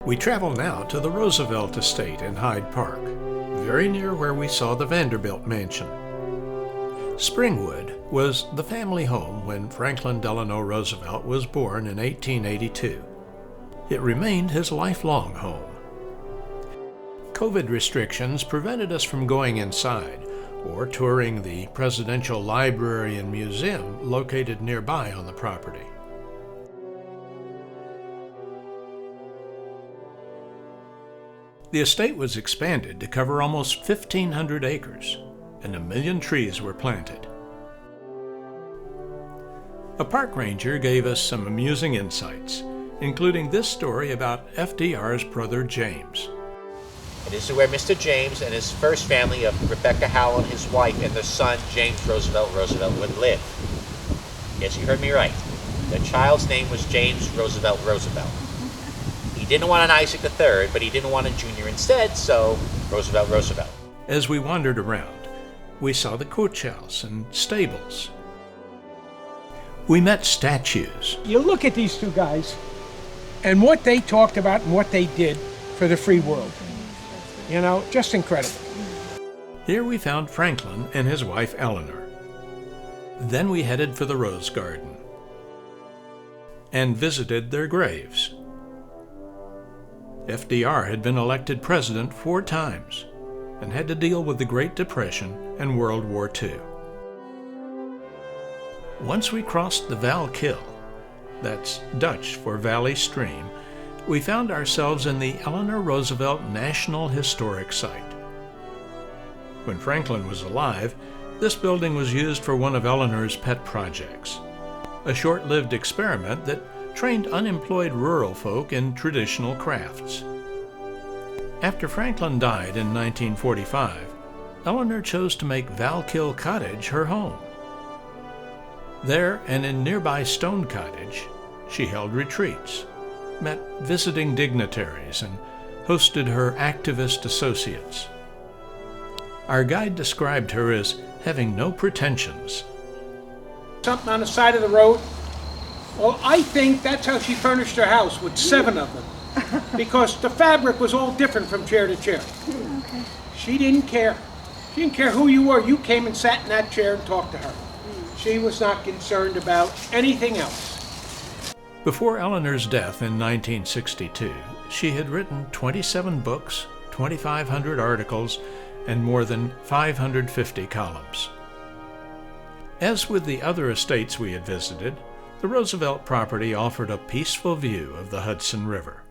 We travel now to the Roosevelt estate in Hyde Park, very near where we saw the Vanderbilt mansion. Springwood was the family home when Franklin Delano Roosevelt was born in 1882. It remained his lifelong home. COVID restrictions prevented us from going inside or touring the Presidential Library and Museum located nearby on the property. The estate was expanded to cover almost 1,500 acres, and 1 million trees were planted. A park ranger gave us some amusing insights, including this story about FDR's brother James. And this is where Mr. James and his first family of Rebecca Howell and his wife and their son James Roosevelt would live. Yes, you heard me right. The child's name was James Roosevelt. He didn't want an Isaac III, but he didn't want a Junior instead, so Roosevelt. As we wandered around, we saw the coach house and stables. We met statues. You look at these two guys and what they talked about and what they did for the free world. You know, just incredible. Here we found Franklin and his wife Eleanor. Then we headed for the Rose Garden and visited their graves. FDR had been elected president 4 times and had to deal with the Great Depression and World War II. Once we crossed the Valkill, that's Dutch for Valley Stream, we found ourselves in the Eleanor Roosevelt National Historic Site. When Franklin was alive, this building was used for one of Eleanor's pet projects, a short-lived experiment that trained unemployed rural folk in traditional crafts. After Franklin died in 1945, Eleanor chose to make Valkill Cottage her home. There and in nearby Stone Cottage, she held retreats, met visiting dignitaries, and hosted her activist associates. Our guide described her as having no pretensions. Something on the side of the road. Well, I think that's how she furnished her house, with 7 of them. Because the fabric was all different from chair to chair. Okay. She didn't care. She didn't care who you were. You came and sat in that chair and talked to her. She was not concerned about anything else. Before Eleanor's death in 1962, she had written 27 books, 2,500 articles, and more than 550 columns. As with the other estates we had visited, the Roosevelt property offered a peaceful view of the Hudson River.